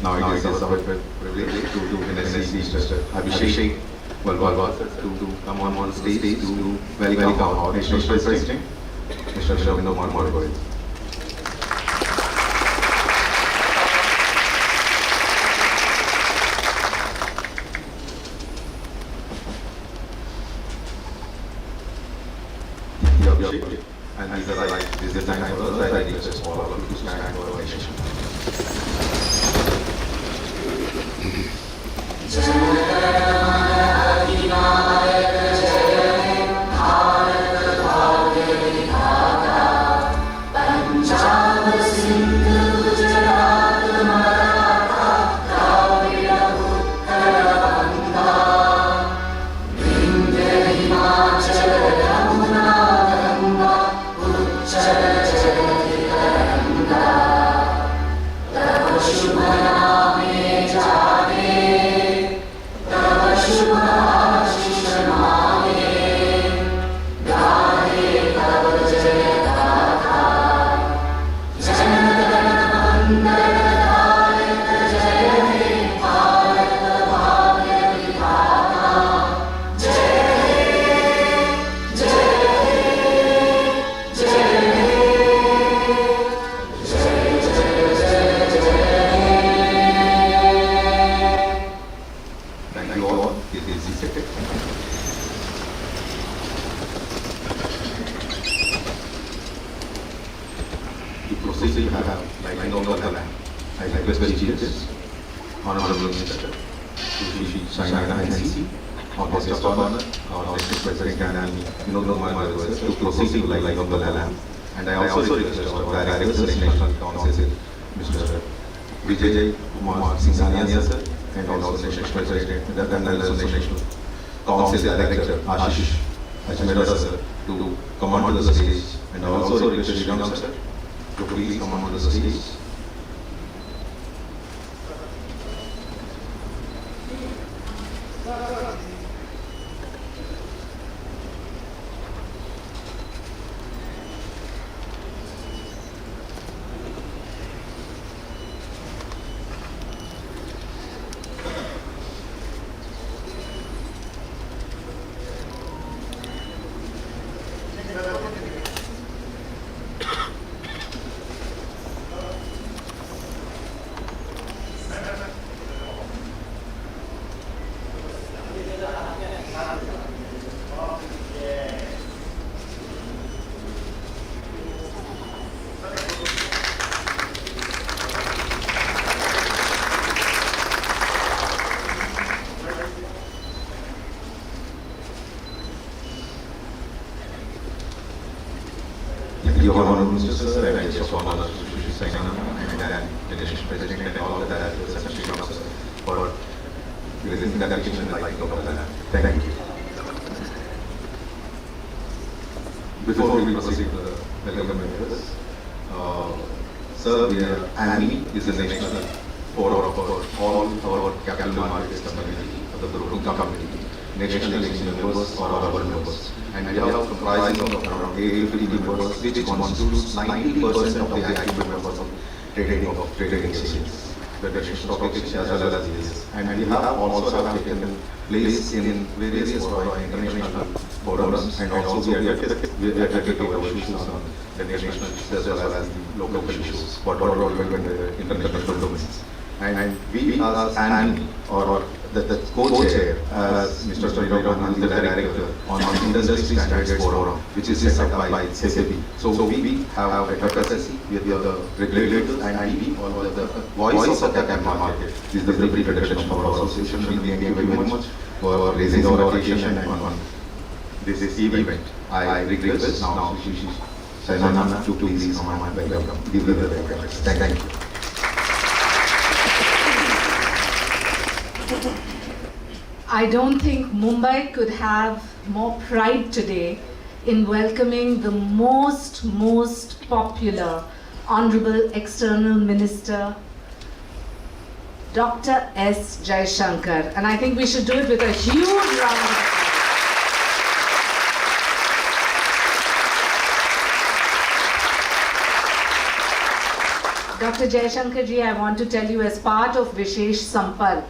Now it is our privilege to witness Mr. Abhiyan to come on stage to welcome our National President, Mr. Raghavendra Goyal. And these are like this is time for us. I request all of you to stand for attention. I request the Chiefs, Honorable Minister, Shri Shaina and on his honor, our President of ANMI, Vinod to proceed to light of the lamp. And I also request our Director, National Council, Mr. Kumar sir, and also National President, the National Council Director, Ashish sir, to come on to the stage. And I also request Shri sir to please come on to the stage. Your Honorable Minister, sir, and I just want to Shri Shaina and the National President and all the directors and Shri for presenting the connection and light of the land. Thank you. Before we proceed to the welcome members, sir, ANMI is the national forum for all our capital markets community, of the broking community, national election members or our members. And we have comprising of around 850 members, which constitutes 90% of the active members of trading exchanges, the National Stock Exchange as well as this. And we have also taken place in various international forums, and also we advocate our issues on the national as well as the local issues, what are relevant in the international domains. And we as ANMI or the co-chair as Mr. Vinod, the director on Industry Standards Forum, which is set up by SAP. So we have a capacity with the regulators and we or the voice of the capital market. This is the brief introduction of our association. We thank you very much for raising our attention on this event. I request now Shri Shaina to please come and welcome. Give the welcome. Thank you. I don't think Mumbai could have more pride today in welcoming the most popular Honorable External Minister, Dr. S. Jaishankar. And I think we should do it with a huge round of applause. Dr. Jaishankar ji, I want to tell you, as part of Vishesh Sampark,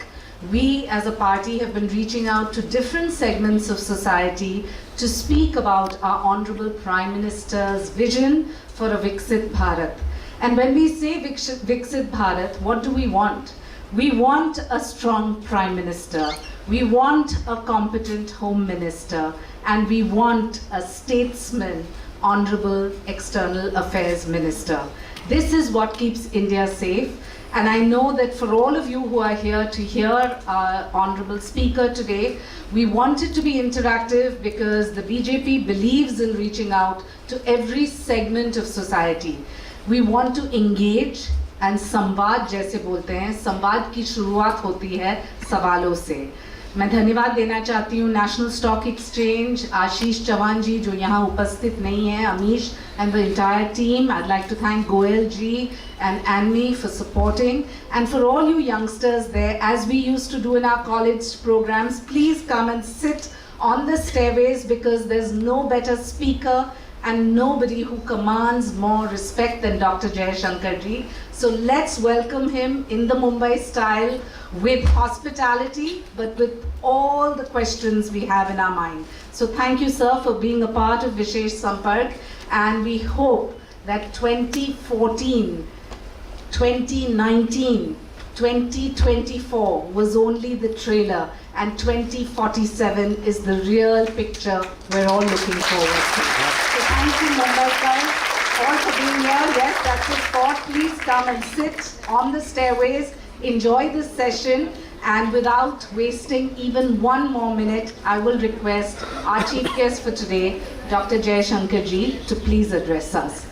we as a party have been reaching out to different segments of society to speak about our Honorable Prime Minister's vision for a Viksit Bharat. And when we say Viksit Bharat, what do we want? We want a strong Prime Minister, we want a competent Home Minister, and we want a statesman, Honorable External Affairs Minister. This is what keeps India safe. And I know that for all of you who are here to hear our Honorable Speaker today, we want it to be interactive because the BJP believes in reaching out to every segment of society. We want to engage, and संवाद जैसे बोलते हैं, संवाद की शुरुआत होती है सवालों से. मैं धन्यवाद देना चाहती हूँ national stock exchange, Ashish Chauhan जी जो यहाँ उपस्थित नहीं हैं, Amish and the entire team. I'd like to thank Goyal ji and ANMI for supporting, and for all you youngsters there, as we used to do in our college programs, please come and sit on the stairways because there's no better speaker and nobody who commands more respect than Dr. Jaishankar ji. So let's welcome him in the Mumbai style with hospitality, but with all the questions we have in our mind. So thank you, sir, for being a part of Vishesh Sampark, and we hope that 2014, 2019, 2024 was only the trailer, and 2047 is the real picture we're all looking forward to. So thank you, Mumbai guys, all for being here. Yes, that's the spot. Please come and sit on the stairways, enjoy this session, and without wasting even one more minute, I will request our chief guest for today, Dr. Jaishankar ji, to please address us.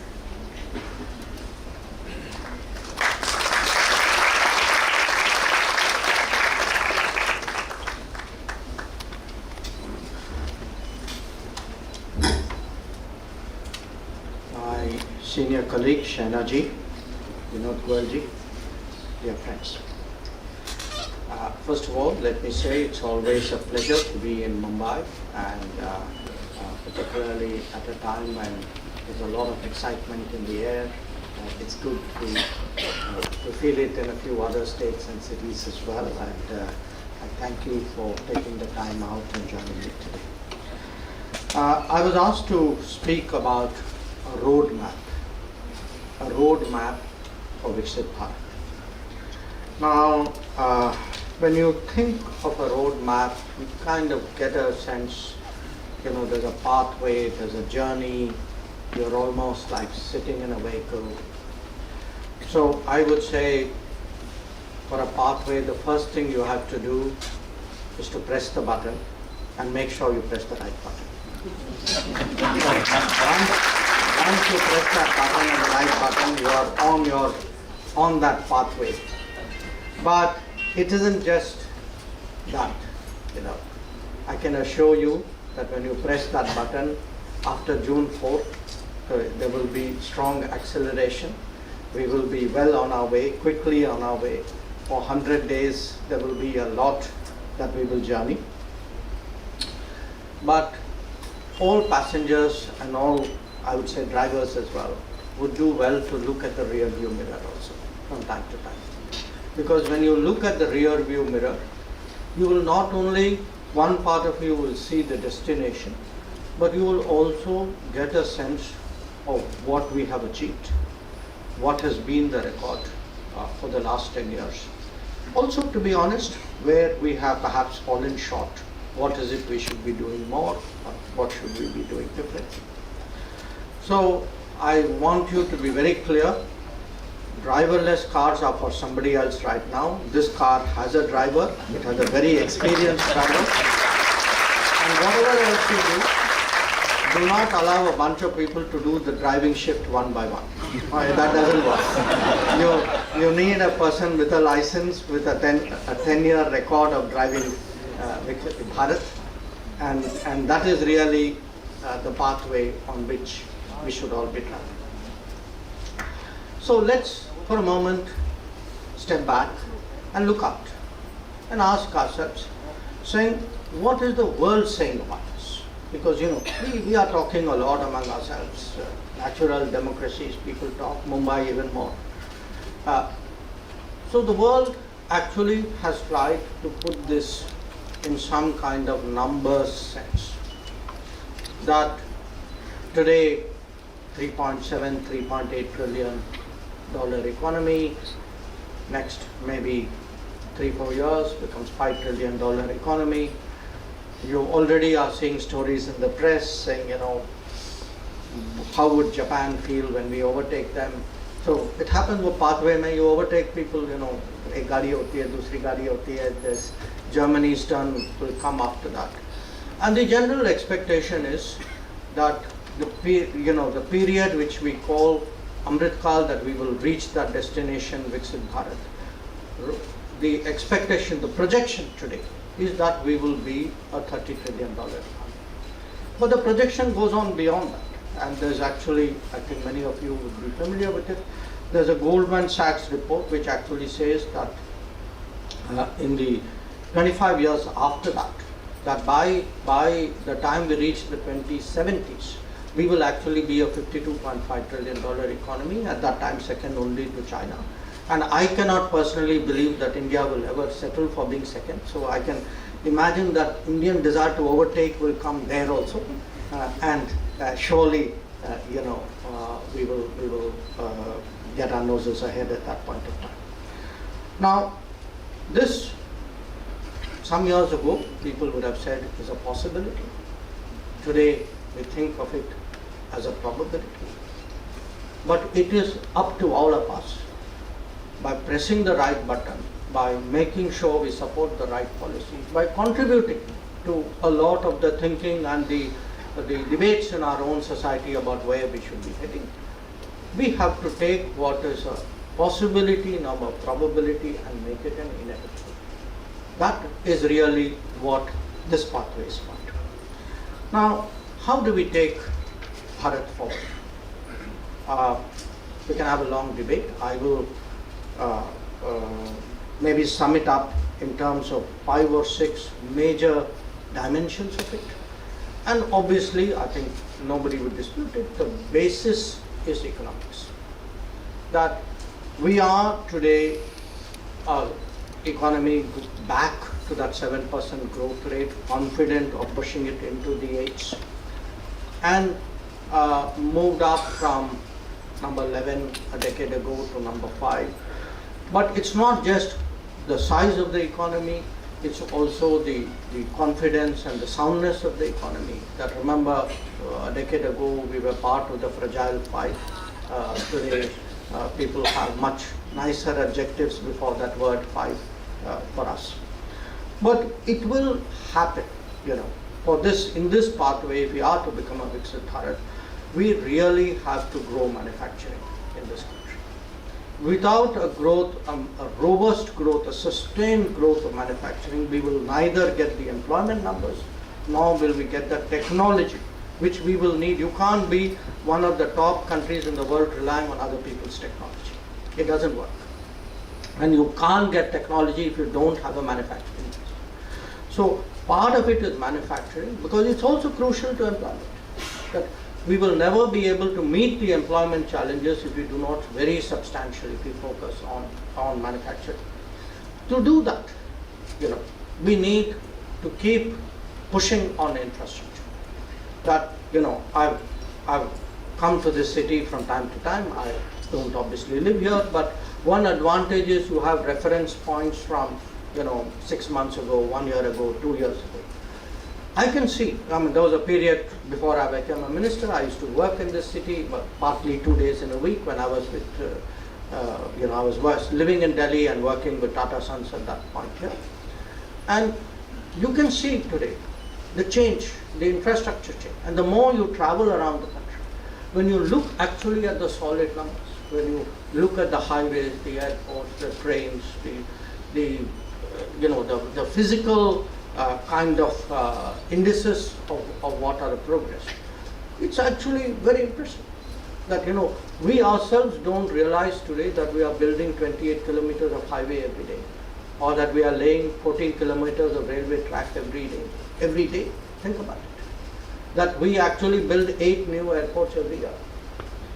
My senior colleague, Shaina ji, Vinod Goyal ji, dear friends. First of all, let me say it's always a pleasure to be in Mumbai, and particularly at a time when there's a lot of excitement in the air. It's good to feel it in a few other states and cities as well, and I thank you for taking the time out and joining me today. I was asked to speak about a roadmap for Viksit Bharat. Now, when you think of a roadmap, you kind of get a sense, there's a pathway, there's a journey, you're almost like sitting in a vehicle. So I would say for a pathway, the first thing you have to do is to press the button and make sure you press the right button. Once you press that button and the right button, you are on that pathway. But it isn't just that, I can assure you that when you press that button, after June 4th, there will be strong acceleration. We will be well on our way, quickly on our way. For 100 days, there will be a lot that we will journey. But all passengers and all, I would say drivers as well, would do well to look at the rear view mirror also from time to time. Because when you look at the rear view mirror, you will not only, one part of you will see the destination, but you will also get a sense of what we have achieved, what has been the record for the last 10 years. Also, to be honest, where we have perhaps fallen short, what is it we should be doing more, or what should we be doing differently. So I want you to be very clear. Driverless cars are for somebody else right now. This car has a driver. It has a very experienced driver. And whatever else you do not allow a bunch of people to do the driving shift one by one. That doesn't work. You need a person with a license, with a 10-year record of driving Viksit Bharat. And that is really the pathway on which we should all be traveling. So let's, for a moment, step back and look out and ask ourselves, saying, what is the world saying about us? Because, we are talking a lot among ourselves. Natural democracies, people talk, Mumbai even more. So the world actually has tried to put this in some kind of numbers sense. That today 3.7, 3.8 trillion dollar economy, next maybe 3-4 years becomes $5 trillion economy. You already are seeing stories in the press saying, you know, how would Japan feel when we overtake them? So it happens with pathway mein you overtake people, you know, ek gaadi hoti hai, dusri gaadi hoti hai, this Germany's turn will come after that. And the general expectation is that the period which we call Amrit Kal, that we will reach that destination, Viksit Bharat. The expectation, the projection today is that we will be a $30 trillion economy. But the projection goes on beyond that. And there's actually, I think many of you would be familiar with it, there's a Goldman Sachs report which actually says that in the 25 years after that, that by the time we reach the 2070s, we will actually be a $52.5 trillion economy, at that time second only to China. And I cannot personally believe that India will ever settle for being second. So I can imagine that Indian desire to overtake will come there also. Surely, we will get our noses ahead at that point of time. Now, this, some years ago, people would have said is a possibility. Today, we think of it as a probability. But it is up to all of us, by pressing the right button, by making sure we support the right policies, by contributing to a lot of the thinking and the debates in our own society about where we should be heading. We have to take what is a possibility, now a probability, and make it an inevitable. That is really what this pathway is about. Now, how do we take Bharat forward? We can have a long debate. I will maybe sum it up in terms of 5 or 6 major dimensions of it. And obviously, I think nobody would dispute it, the basis is economics. That we are today economy back to that 7% growth rate, confident of pushing it into the 8s, and moved up from number 11 a decade ago to number 5. But it's not just the size of the economy, it's also the confidence and the soundness of the economy. That remember, a decade ago we were part of the fragile 5. Today people have much nicer adjectives before that word 5 for us. But it will happen, for this, in this pathway, if we are to become a Viksit Bharat, we really have to grow manufacturing in this country. Without a growth, a robust growth, a sustained growth of manufacturing, we will neither get the employment numbers, nor will we get the technology which we will need. You can't be one of the top countries in the world relying on other people's technology. It doesn't work. And you can't get technology if you don't have a manufacturing base. So part of it is manufacturing, because it's also crucial to employment. That we will never be able to meet the employment challenges if we do not very substantially focus on manufacturing. To do that, we need to keep pushing on infrastructure. That, I've come to this city from time to time. I don't obviously live here, but one advantage is you have reference points from, 6 months ago, 1 year ago, 2 years ago. I can see, there was a period before I became a minister, I used to work in this city, but partly 2 days in a week when I was with, I was living in Delhi and working with Tata Sons at that point here. And you can see today the change, the infrastructure change. And the more you travel around the country, when you look actually at the solid numbers, when you look at the highways, the airports, the trains, the physical kind of indices of what are the progress, it's actually very impressive. That we ourselves don't realize today that we are building 28 kilometers of highway every day, or that we are laying 14 kilometers of railway track every day. Every day, think about it. That we actually build 8 new airports every year.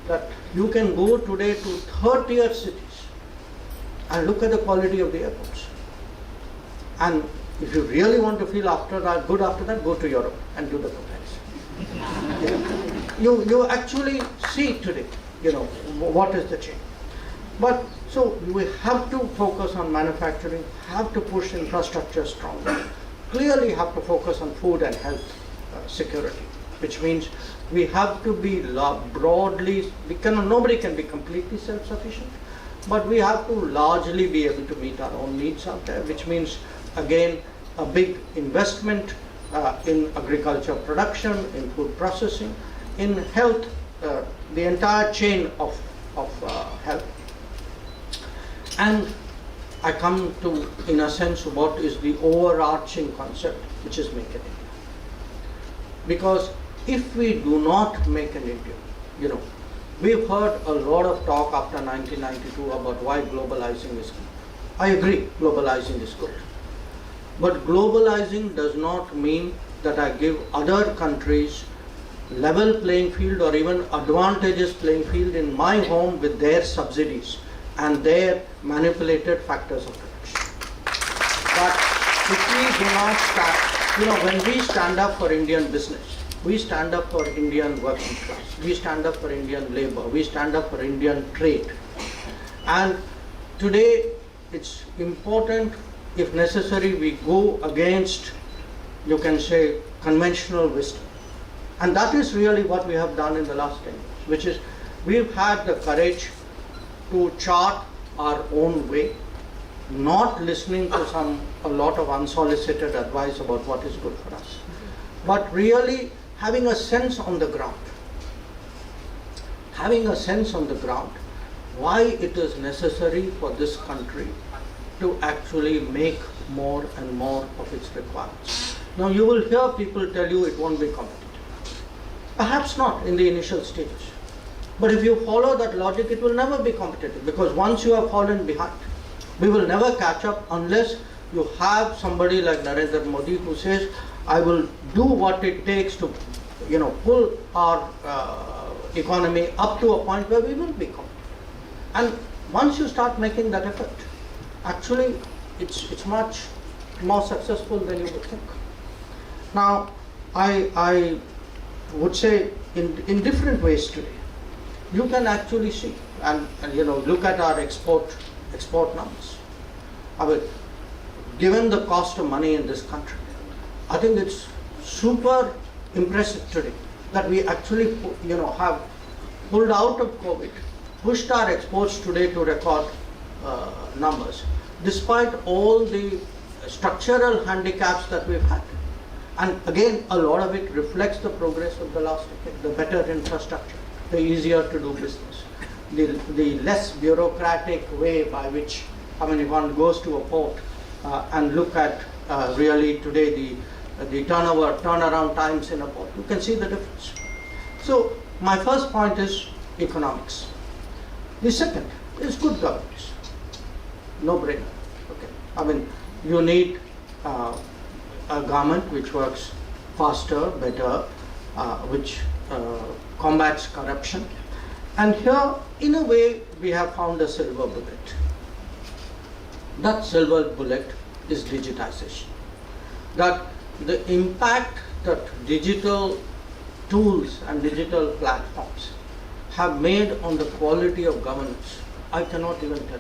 That you can go today to 30th cities and look at the quality of the airports. And if you really want to feel good after that, go to Europe and do the comparison. You actually see today, what is the change. But so we have to focus on manufacturing, have to push infrastructure stronger, clearly have to focus on food and health security, which means we have to be broadly, nobody can be completely self-sufficient, but we have to largely be able to meet our own needs out there, which means, again, a big investment in agriculture production, in food processing, in health, the entire chain of health. And I come to, in a sense, what is the overarching concept, which is Make in India. Because if we do not make in India, we've heard a lot of talk after 1992 about why globalizing is good. I agree, globalizing is good. But globalizing does not mean that I give other countries level playing field or even advantageous playing field in my home with their subsidies and their manipulated factors of production. But if we do not start, when we stand up for Indian business, we stand up for Indian working class, we stand up for Indian labor, we stand up for Indian trade. And today it's important, if necessary, we go against, you can say, conventional wisdom. And that is really what we have done in the last 10 years, which is we've had the courage to chart our own way, not listening to a lot of unsolicited advice about what is good for us, but really having a sense on the ground. Having a sense on the ground why it is necessary for this country to actually make more and more of its requirements. Now you will hear people tell you it won't be competitive. Perhaps not in the initial stages. But if you follow that logic, it will never be competitive, because once you have fallen behind, we will never catch up unless you have somebody like Narendra Modi who says, I will do what it takes to pull our economy up to a point where we will be competitive. And once you start making that effort, actually it's much more successful than you would think. Now, I would say in different ways today, you can actually see and look at our export numbers. I mean, given the cost of money in this country, I think it's super impressive today that we actually have pulled out of COVID, pushed our exports today to record numbers, despite all the structural handicaps that we've had. And again, a lot of it reflects the progress of the last decade, the better infrastructure, the easier to do business, the less bureaucratic way by which, if one goes to a port and look at really today the turnaround times in a port, you can see the difference. So my first point is economics. The second is good governance. No brainer. Okay. You need a government which works faster, better, which combats corruption. And here, in a way, we have found a silver bullet. That silver bullet is digitization. That the impact that digital tools and digital platforms have made on the quality of governance, I cannot even tell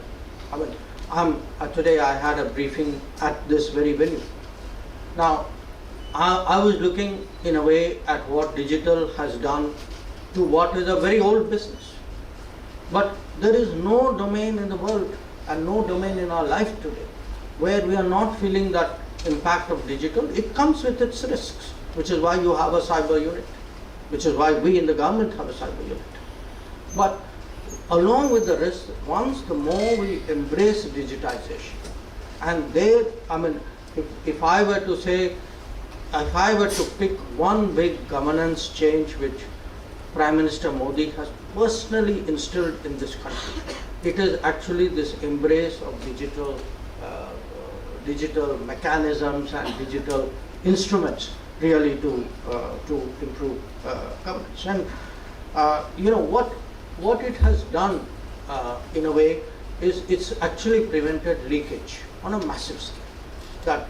you. Today I had a briefing at this very venue. Now, I was looking in a way at what digital has done to what is a very old business. But there is no domain in the world and no domain in our life today where we are not feeling that impact of digital. It comes with its risks, which is why you have a cyber unit, which is why we in the government have a cyber unit. But along with the risks, the more we embrace digitization, and there, if I were to pick one big governance change which Prime Minister Modi has personally instilled in this country, it is actually this embrace of digital mechanisms and digital instruments really to improve governance. And what it has done in a way is it's actually prevented leakage on a massive scale. That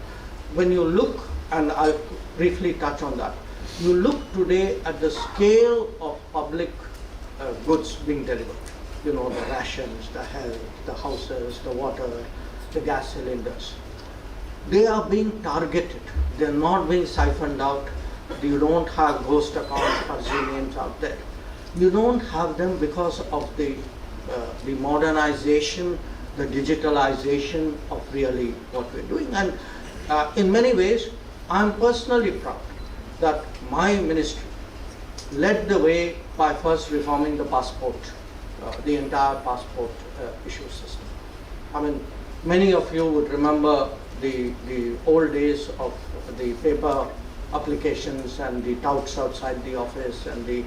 when you look, and I'll briefly touch on that, you look today at the scale of public goods being delivered. You know, the rations, the health, the houses, the water, the gas cylinders. They are being targeted. They're not being siphoned out. You don't have ghost accounts, fuzzy names out there. You don't have them because of the modernization, the digitalization of really what we're doing. And in many ways, I'm personally proud that my ministry led the way by first reforming the passport, the entire passport issue system. I mean, many of you would remember the old days of the paper applications and the touts outside the office and the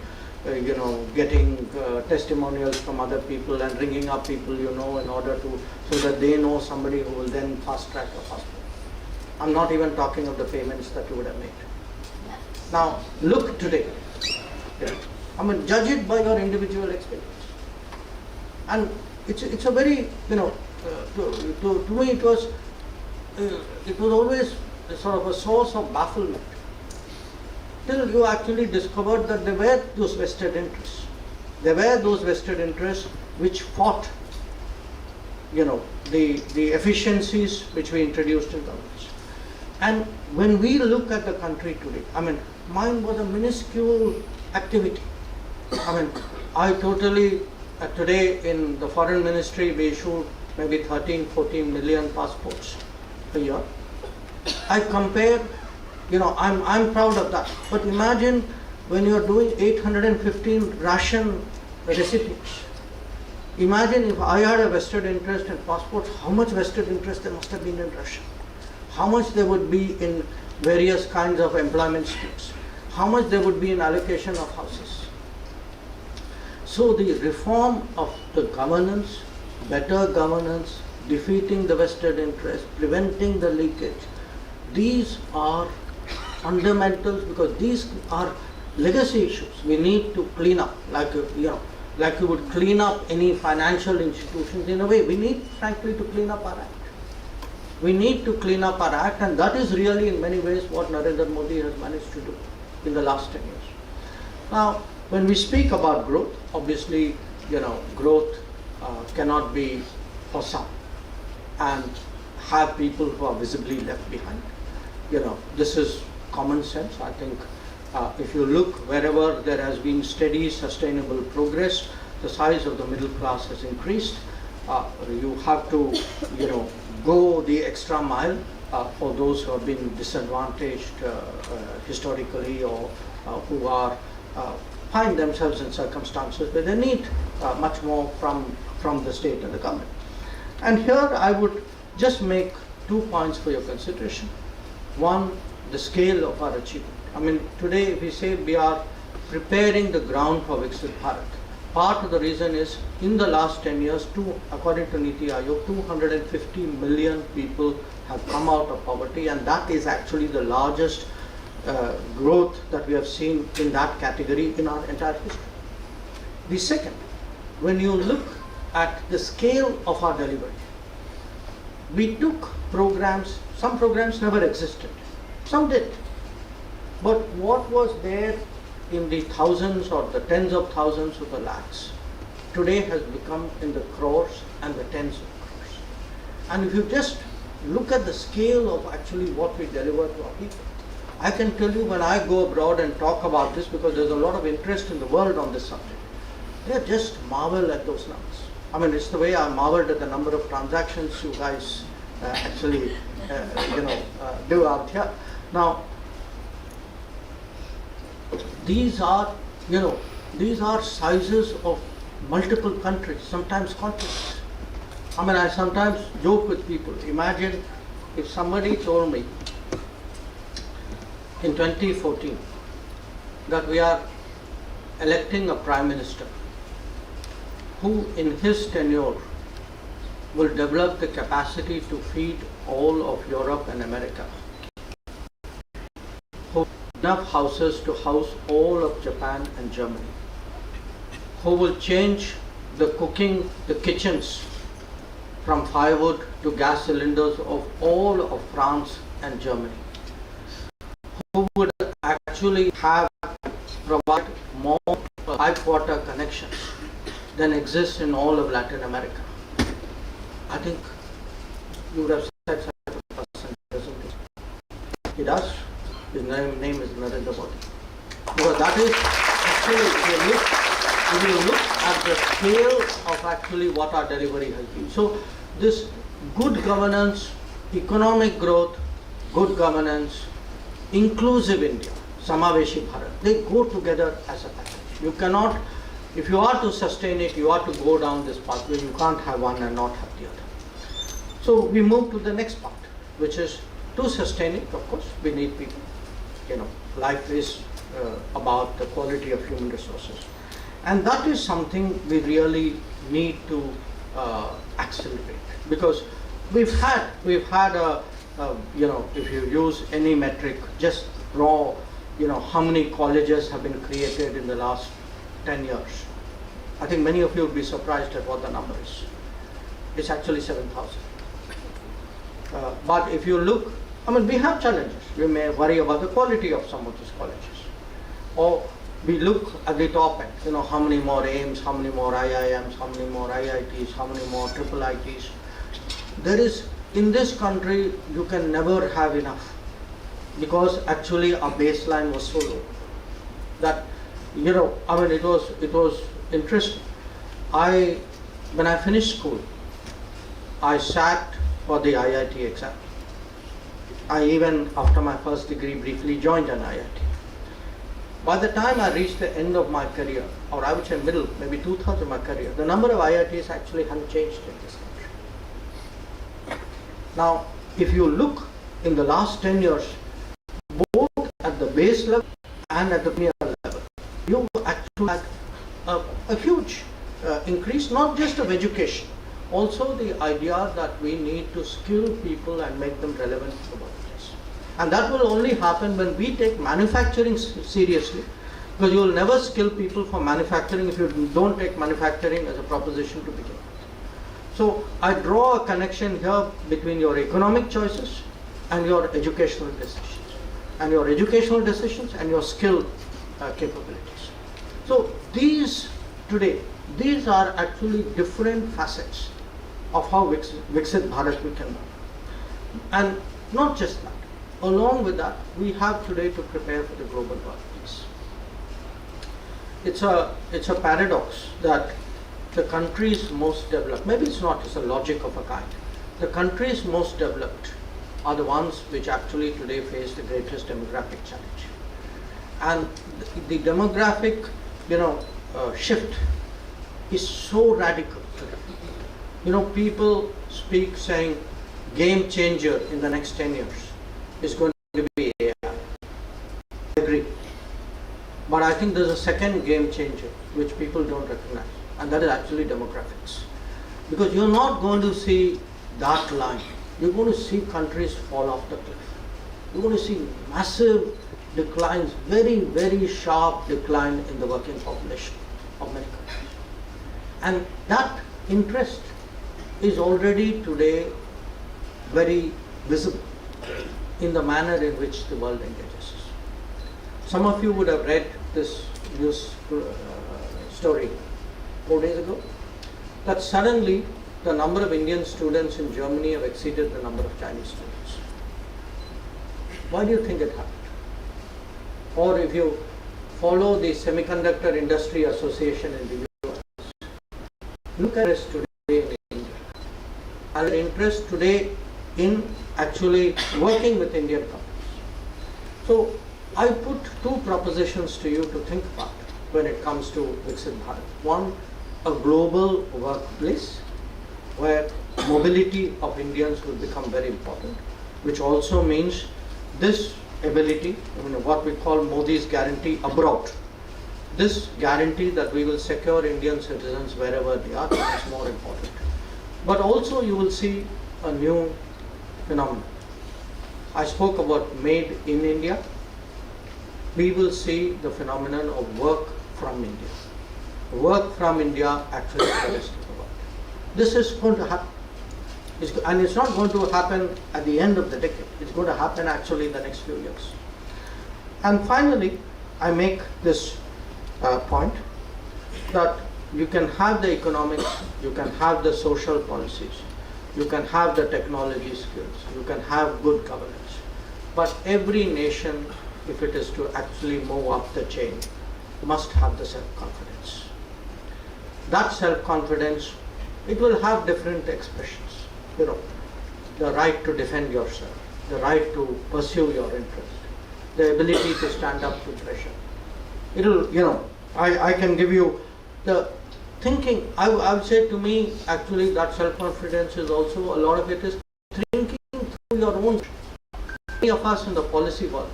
getting testimonials from other people and ringing up people, in order to, so that they know somebody who will then fast track your passport. I'm not even talking of the payments that you would have made. Now, look today. I mean, judge it by your individual experience. And it's a very, to me it was always a sort of a source of bafflement, till you actually discovered that there were those vested interests. There were those vested interests which fought, the efficiencies which we introduced in governance. And when we look at the country today, I mean, mine was a minuscule activity. I mean, I totally, today in the foreign ministry, we issued maybe 13, 14 million passports a year. I compare, I'm proud of that. But imagine when you're doing 815 ration recipients. Imagine if I had a vested interest in passports, how much vested interest there must have been in Russia. How much there would be in various kinds of employment schemes. How much there would be in allocation of houses. So the reform of the governance, better governance, defeating the vested interest, preventing the leakage, these are fundamentals, because these are legacy issues. We need to clean up, like you would clean up any financial institutions in a way. We need, frankly, to clean up our act. We need to clean up our act, and that is really in many ways what Narendra Modi has managed to do in the last 10 years. Now, when we speak about growth, obviously, growth cannot be for some and have people who are visibly left behind. This is common sense. I think if you look wherever there has been steady, sustainable progress, the size of the middle class has increased. You have to, go the extra mile for those who have been disadvantaged historically, or who are find themselves in circumstances where they need much more from the state and the government. And here I would just make 2 points for your consideration. One, the scale of our achievement. I mean, today we say we are preparing the ground for Viksit Bharat. Part of the reason is, in the last 10 years, according to Niti Aayog, 250 million people have come out of poverty, and that is actually the largest growth that we have seen in that category in our entire history. The second, when you look at the scale of our delivery, we took programs, some programs never existed, some did. But what was there in the thousands or the tens of thousands of the lakhs today has become in the crores and the tens of crores. And if you just look at the scale of actually what we deliver to our people, I can tell you, when I go abroad and talk about this, because there's a lot of interest in the world on this subject, they just marvel at those numbers. I mean, it's the way I marveled at the number of transactions you guys actually do out here. Now, these are sizes of multiple countries, sometimes continents. I mean, I sometimes joke with people. Imagine if somebody told me in 2014 that we are electing a prime minister who in his tenure will develop the capacity to feed all of Europe and America, who enough houses to house all of Japan and Germany, who will change the kitchens from firewood to gas cylinders of all of France and Germany, who would actually have provide more pipe water connections than exist in all of Latin America. I think you would have said such a person, doesn't he? He does. His name is Narendra Modi. Because that is actually, if you look at the scale of actually what our delivery has been. So this good governance, economic growth, good governance, inclusive India, Samaveshi Bharat, they go together as a package. You cannot, if you are to sustain it, you are to go down this pathway. You can't have one and not have the other. So we move to the next part, which is to sustain it, of course, we need people. You know, life is about the quality of human resources. And that is something we really need to accelerate, because we've had a, you know, if you use any metric, just draw, you know, how many colleges have been created in the last 10 years. I think many of you will be surprised at what the number is. It's actually 7,000. But if you look, I mean, we have challenges. We may worry about the quality of some of these colleges. Or we look at the top end, you know, how many more AIMS, how many more IIMs, how many more IITs, how many more triple ITs. There is, in this country, you can never have enough, because actually our baseline was so low that, you know, I mean, it was interesting. When I finished school, I sat for the IIT exam. I even, after my first degree, briefly joined an IIT. By the time I reached the end of my career, or I would say middle, maybe 2/3 of my career, the number of IITs actually hadn't changed in this country. Now, if you look in the last 10 years, both at the base level and at the premier level, you actually had a huge increase, not just of education, also the idea that we need to skill people and make them relevant to the workplace. And that will only happen when we take manufacturing seriously, because you will never skill people for manufacturing if you don't take manufacturing as a proposition to begin with. So I draw a connection here between your economic choices and your educational decisions, and your educational decisions and your skill capabilities. So these are actually different facets of how Viksit Bharat we can run. And not just that, along with that, we have today to prepare for the global workplace. It's a paradox that the countries most developed, maybe it's not, it's a logic of a kind. The countries most developed are the ones which actually today face the greatest demographic challenge. And the demographic, you know, shift is so radical. You know, people speak saying game changer in the next 10 years is going to be AI. I agree. But I think there's a second game changer which people don't recognize, and that is actually demographics. Because you're not going to see that line. You're going to see countries fall off the cliff. You're going to see massive declines, very, very sharp decline in the working population of many countries. And that interest is already today very visible in the manner in which the world engages us. Some of you would have read this news story 4 days ago, that suddenly the number of Indian students in Germany have exceeded the number of Chinese students. Why do you think it happened? Or if you follow the Semiconductor Industry Association in the US, look at it today in India. And interest today in actually working with Indian companies. So I put two propositions to you to think about when it comes to Viksit Bharat. One, a global workplace where mobility of Indians will become very important, which also means this ability, I mean, what we call Modi's guarantee abroad. This guarantee that we will secure Indian citizens wherever they are is more important. But also you will see a new phenomenon. I spoke about made in India. We will see the phenomenon of work from India. Work from India actually for the rest of the world. This is going to happen. And it's not going to happen at the end of the decade. It's going to happen actually in the next few years. And finally, I make this point that you can have the economics, you can have the social policies, you can have the technology skills, you can have good governance. But every nation, if it is to actually move up the chain, must have the self-confidence. That self-confidence, it will have different expressions. You know, the right to defend yourself, the right to pursue your interest, the ability to stand up to pressure. It'll, you know, I can give you the thinking. I would say, to me, actually, that self-confidence is also, a lot of it is thinking through your own. Many of us in the policy world,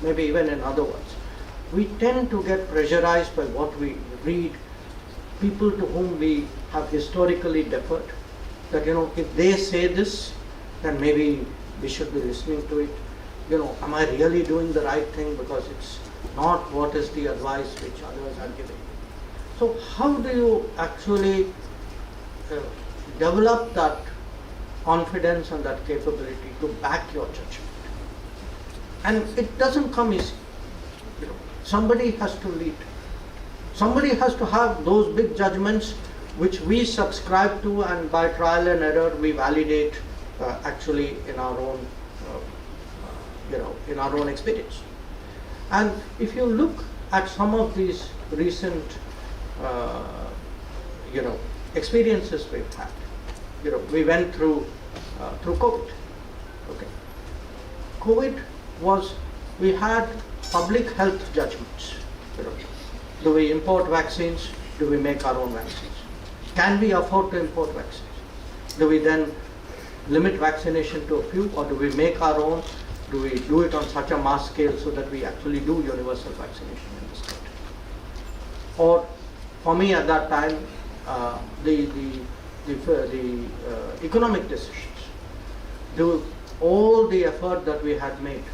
maybe even in other words, we tend to get pressurized by what we read, people to whom we have historically deferred, that, you know, if they say this, then maybe we should be listening to it. You know, am I really doing the right thing, because it's not what is the advice which others are giving. So how do you actually develop that confidence and that capability to back your judgment? And it doesn't come easy. You know, somebody has to lead. Somebody has to have those big judgments which we subscribe to, and by trial and error we validate actually in our own, in our own experience. And if you look at some of these recent, experiences we've had, we went through COVID. Okay, COVID was, we had public health judgments. Do we import vaccines? Do we make our own vaccines? Can we afford to import vaccines? Do we then limit vaccination to a few, or do we make our own? Do we do it on such a mass scale so that we actually do universal vaccination in this country? Or, for me at that time, the economic decisions, do all the effort that we had made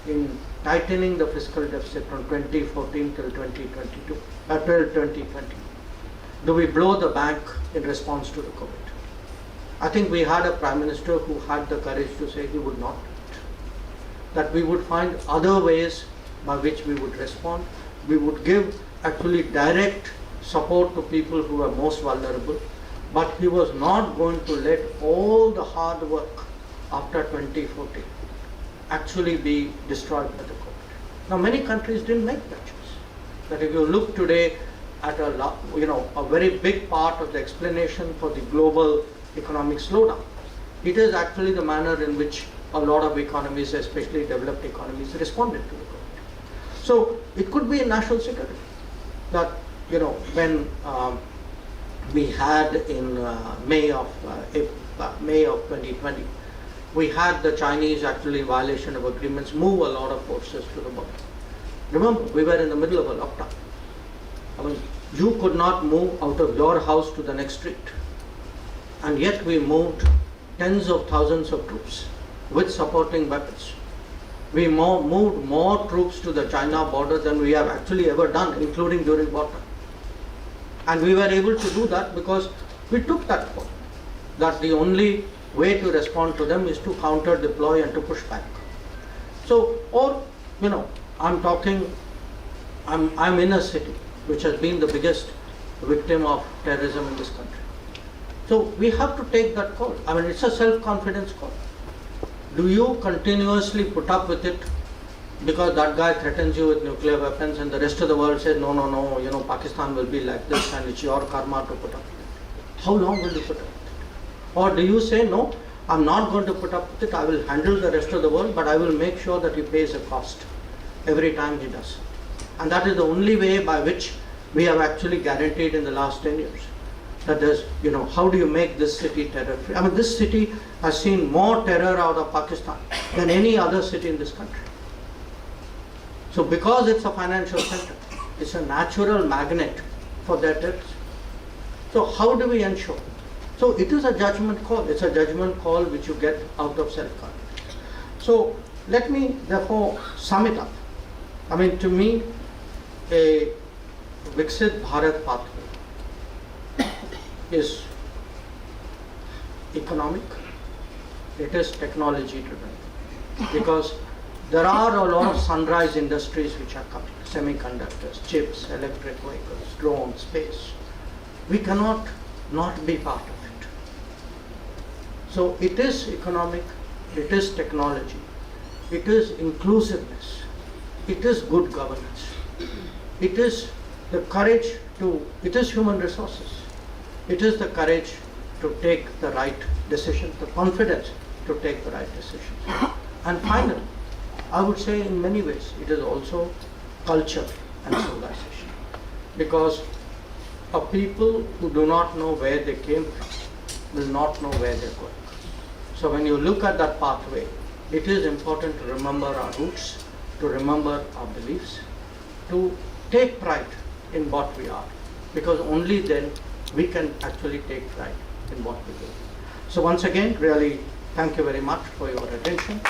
in tightening the fiscal deficit from 2014 till 2022, till 2020, do we blow the bank in response to the COVID? I think we had a Prime Minister who had the courage to say he would not do it. That we would find other ways by which we would respond. We would give actually direct support to people who are most vulnerable, but he was not going to let all the hard work after 2014 actually be destroyed by the COVID. Now, many countries didn't make that choice. That if you look today at a very big part of the explanation for the global economic slowdown, it is actually the manner in which a lot of economies, especially developed economies, responded to the COVID. So it could be in national security that, when we had in May of 2020, we had the Chinese actually in violation of agreements move a lot of forces to the border. Remember, we were in the middle of a lockdown. I mean, you could not move out of your house to the next street. And yet we moved tens of thousands of troops with supporting weapons. We moved more troops to the China border than we have actually ever done, including during wartime. And we were able to do that because we took that call, that the only way to respond to them is to counter deploy and to push back. So, or, I'm in a city which has been the biggest victim of terrorism in this country. So we have to take that call. I mean, it's a self-confidence call. Do you continuously put up with it because that guy threatens you with nuclear weapons and the rest of the world says, no, Pakistan will be like this and it's your karma to put up with it? How long will you put up with it? Or do you say, no, I'm not going to put up with it, I will handle the rest of the world, but I will make sure that he pays a cost every time he does. And that is the only way by which we have actually guaranteed in the last 10 years. That is, how do you make this city terror-free? I mean, this city has seen more terror out of Pakistan than any other city in this country. So because it's a financial center, it's a natural magnet for their terrorists. So how do we ensure? So it is a judgment call. It's a judgment call which you get out of self-confidence. So let me therefore sum it up. I mean, to me, a Viksit Bharat pathway is economic, it is technology driven. Because there are a lot of sunrise industries which are coming, semiconductors, chips, electric vehicles, drones, space. We cannot not be part of it. So it is economic, it is technology, it is inclusiveness, it is good governance, it is the courage to, it is human resources, it is the courage to take the right decision, the confidence to take the right decisions. And finally, I would say in many ways, it is also culture and civilization. Because a people who do not know where they came from will not know where they're going. So when you look at that pathway, it is important to remember our roots, to remember our beliefs, to take pride in what we are, because only then we can actually take pride in what we do. So once again, really thank you very much for your attention.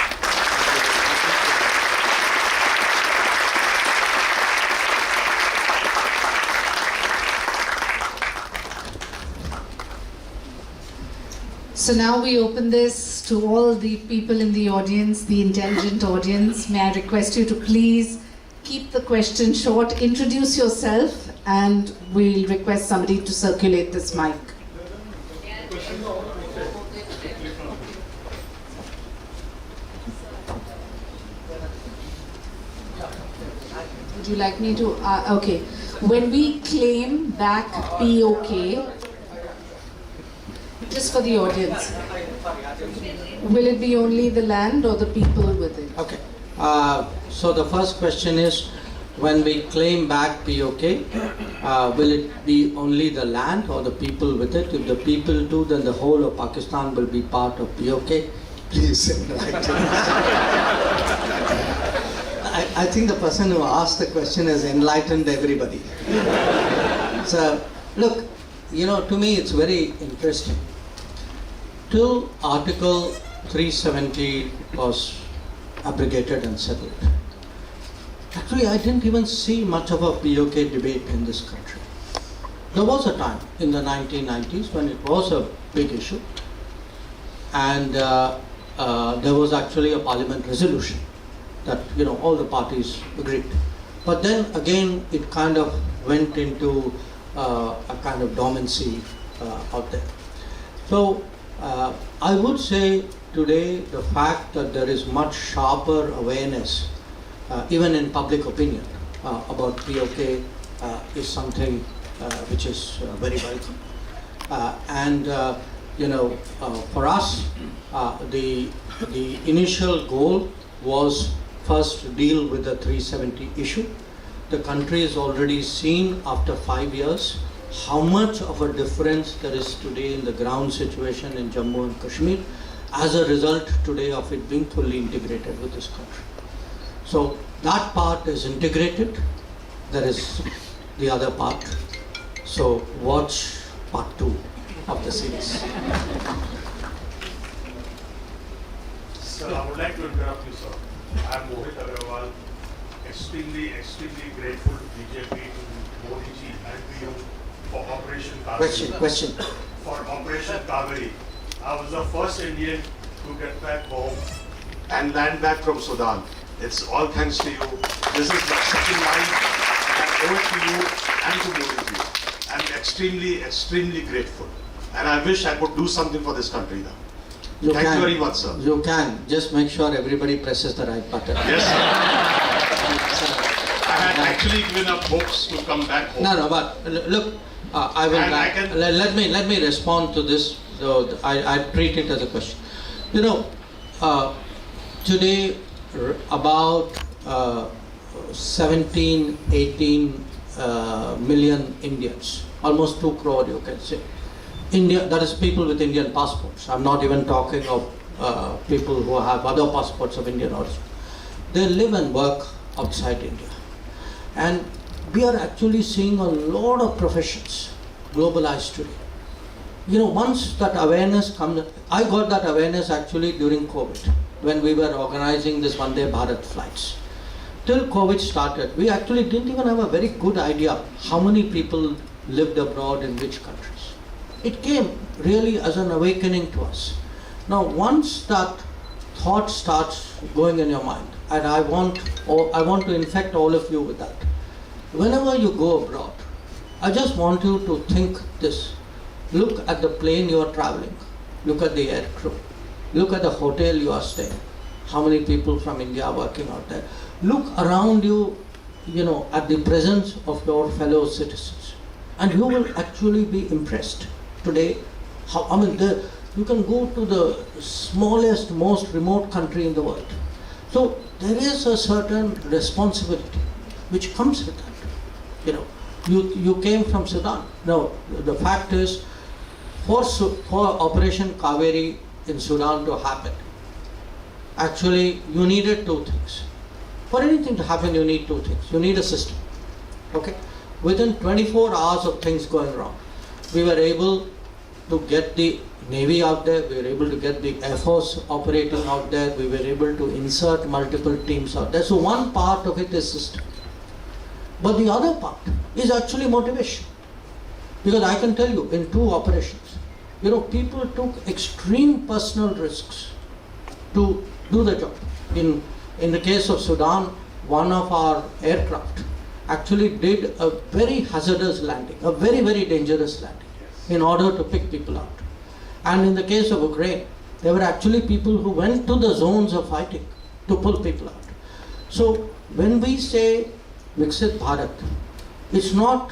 So now we open this to all the people in the audience, the intelligent audience. May I request you to please keep the question short, introduce yourself, and we'll request somebody to circulate this mic. Would you like me to, okay. When we claim back POK, just for the audience, will it be only the land or the people with it? Okay. So the first question is, when we claim back POK, will it be only the land or the people with it? If the people do, then the whole of Pakistan will be part of POK. Please enlighten. I think the person who asked the question has enlightened everybody. So, look, you know, to me it's very interesting. Till Article 370 was abrogated and settled, actually I didn't even see much of a POK debate in this country. There was a time in the 1990s when it was a big issue, and there was actually a parliament resolution that, you know, all the parties agreed. But then again it kind of went into a kind of dormancy out there. So I would say today the fact that there is much sharper awareness, even in public opinion, about POK is something which is very welcome. And you know, for us, the initial goal was first to deal with the 370 issue. The country has already seen after 5 years how much of a difference there is today in the ground situation in Jammu and Kashmir as a result today of it being fully integrated with this country. So that part is integrated. There is the other part. So watch part 2 of the series. Sir, I would like to interrupt you, sir. I am Mohit Agarwal, extremely grateful to BJP, to Modi ji and to you for Operation Kaveri. Question. For Operation Kaveri. I was the first Indian to get back home and land back from Sudan. It's all thanks to you. This is such a line that I owe to you and to Modi ji. I'm extremely grateful. And I wish I could do something for this country now. Thank you very much, sir. You can. Just make sure everybody presses the right button. Yes, sir. I had actually given up hopes to come back home. No, but look, I will. Let me respond to this. So I treat it as a question. You know, today about 17, 18 million Indians, almost 2 crore, you can say. India, that is people with Indian passports. I'm not even talking of people who have other passports of Indian origin. They live and work outside India. And we are actually seeing a lot of professions globalized today. You know, once that awareness comes, I got that awareness actually during COVID, when we were organizing this Vande Bharat flights. Till COVID started, we actually didn't even have a very good idea how many people lived abroad in which countries. It came really as an awakening to us. Now, once that thought starts going in your mind, and I want to infect all of you with that. Whenever you go abroad, I just want you to think this. Look at the plane you are traveling. Look at the air crew. Look at the hotel you are staying. How many people from India are working out there? Look around you, at the presence of your fellow citizens. And you will actually be impressed today. You can go to the smallest, most remote country in the world. So there is a certain responsibility which comes with that. You came from Sudan. Now, the fact is, for Operation Kaveri in Sudan to happen, actually you needed two things. For anything to happen, you need two things. You need a system. Okay? Within 24 hours of things going wrong, we were able to get the Navy out there, we were able to get the Air Force operating out there, we were able to insert multiple teams out there. So one part of it is system. But the other part is actually motivation. Because I can tell you, in two operations, people took extreme personal risks to do the job. In the case of Sudan, one of our aircraft actually did a very hazardous landing, a very, very dangerous landing, in order to pick people out. And in the case of Ukraine, there were actually people who went to the zones of fighting to pull people out. So when we say Viksit Bharat, it's not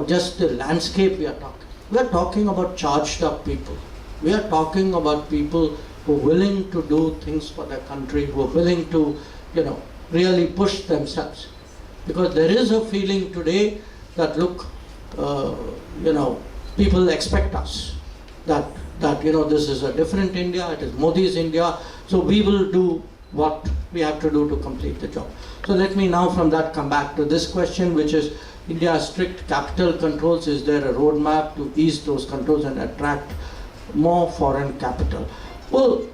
just the landscape we are talking. We are talking about charged up people. We are talking about people who are willing to do things for their country, who are willing to, really push themselves. Because there is a feeling today that, look, people expect us that this is a different India, it is Modi's India, so we will do what we have to do to complete the job. So let me now from that come back to this question, which is India's strict capital controls. Is there a roadmap to ease those controls and attract more foreign capital? Well,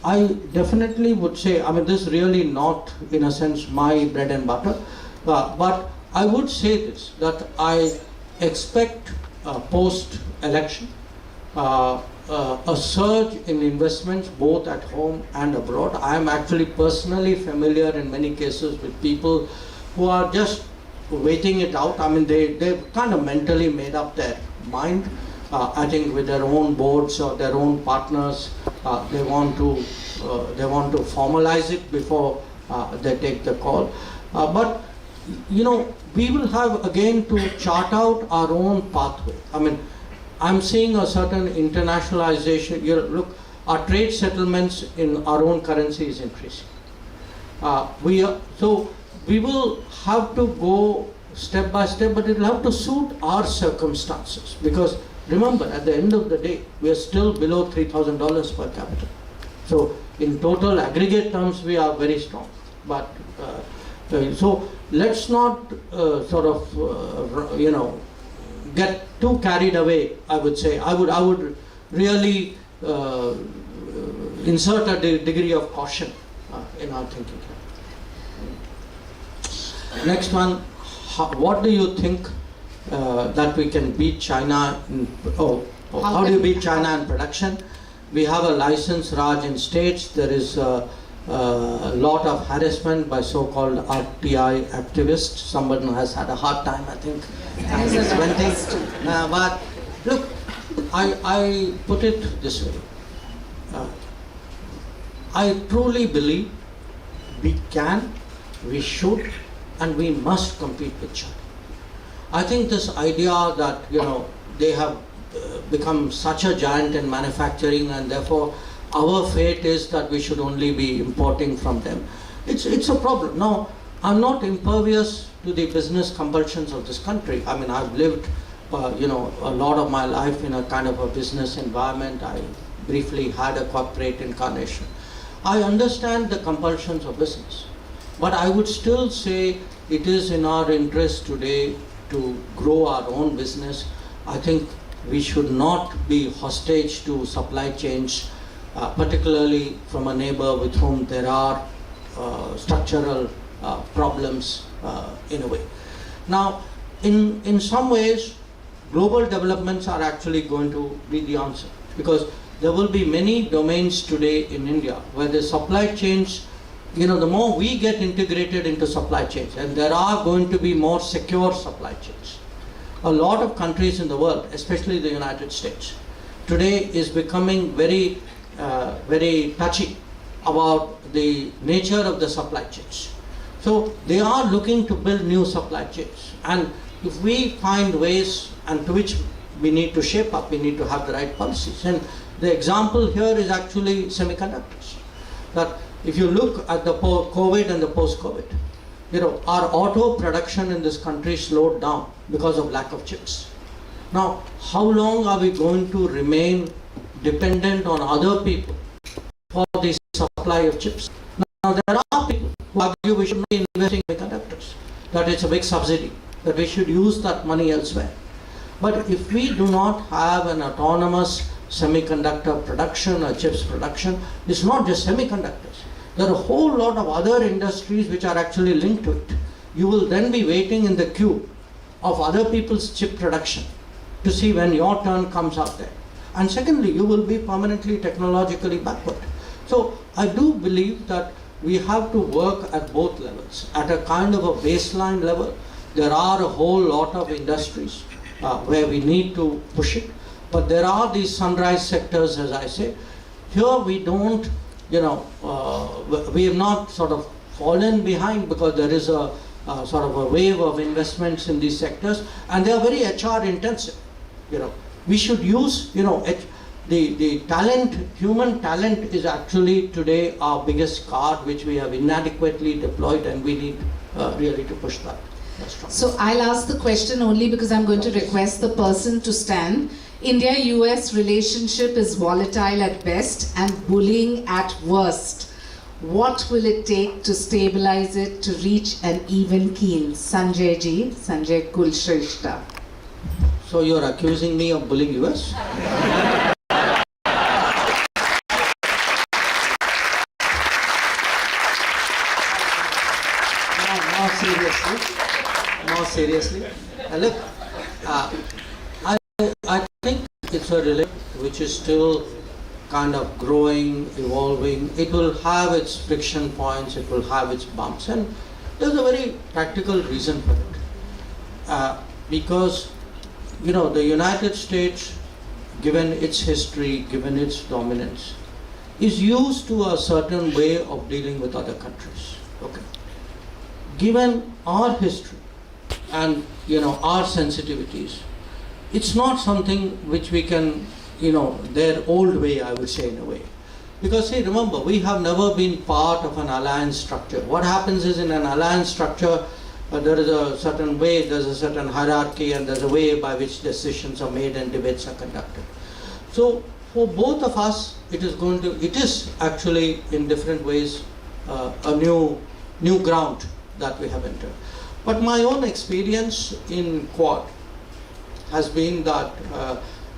I definitely would say, this is really not, in a sense, my bread and butter, but I would say this, that I expect post-election a surge in investments both at home and abroad. I am actually personally familiar in many cases with people who are just waiting it out. They've kind of mentally made up their mind. I think with their own boards or their own partners, they want to formalize it before they take the call. But we will have again to chart out our own pathway. I'm seeing a certain internationalization. Look, our trade settlements in our own currency is increasing. So we will have to go step by step, but it will have to suit our circumstances. Because remember, at the end of the day, we are still below $3,000 per capita. So in total aggregate terms, we are very strong. But so let's not get too carried away. I would say I would really insert a degree of caution in our thinking. Next one, what do you think that we can beat China in, how do you beat China in production? We have a license Raj in states. There is a lot of harassment by so-called RTI activists. Someone has had a hard time, I think. But look, I put it this way. I truly believe we can, we should, and we must compete with China. I think this idea that they have become such a giant in manufacturing and therefore our fate is that we should only be importing from them. It's a problem. Now, I'm not impervious to the business compulsions of this country. I've lived a lot of my life in a kind of a business environment. I briefly had a corporate incarnation. I understand the compulsions of business, but I would still say it is in our interest today to grow our own business. I think we should not be hostage to supply chains, particularly from a neighbor with whom there are structural problems in a way. Now, in some ways, global developments are actually going to be the answer, because there will be many domains today in India where the supply chains, the more we get integrated into supply chains, and there are going to be more secure supply chains. A lot of countries in the world, especially the United States, today is becoming very, very touchy about the nature of the supply chains. So they are looking to build new supply chains, and if we find ways and to which we need to shape up, we need to have the right policies. And the example here is actually semiconductors. That if you look at the COVID and the post-COVID, our auto production in this country slowed down because of lack of chips. Now, how long are we going to remain dependent on other people for the supply of chips? Now, there are people who argue we should not be investing in semiconductors, that it's a big subsidy, that we should use that money elsewhere. But if we do not have an autonomous semiconductor production or chips production, it's not just semiconductors. There are a whole lot of other industries which are actually linked to it. You will then be waiting in the queue of other people's chip production to see when your turn comes out there. And secondly, you will be permanently technologically backward. So I do believe that we have to work at both levels. At a kind of a baseline level, there are a whole lot of industries where we need to push it. But there are these sunrise sectors, as I say. Here we don't, we have not sort of fallen behind, because there is a sort of a wave of investments in these sectors, and they are very HR intensive. We should use, the talent, human talent is actually today our biggest card, which we have inadequately deployed, and we need really to push that. So I'll ask the question only because I'm going to request the person to stand. India-US relationship is volatile at best and bullying at worst. What will it take to stabilize it to reach an even keel? Sanjay ji, Sanjay Kulshrestha. So you're accusing me of bullying US? More seriously. Look, I think it's a relationship which is still kind of growing, evolving. It will have its friction points, it will have its bumps, and there's a very practical reason for it. Because, the United States, given its history, given its dominance, is used to a certain way of dealing with other countries. Okay. Given our history and our sensitivities, it's not something which we can, their old way, I would say, in a way. Because see, remember, we have never been part of an alliance structure. What happens is, in an alliance structure, there is a certain way, there's a certain hierarchy, and there's a way by which decisions are made and debates are conducted. So for both of us, it is actually in different ways a new ground that we have entered. But my own experience in Quad has been that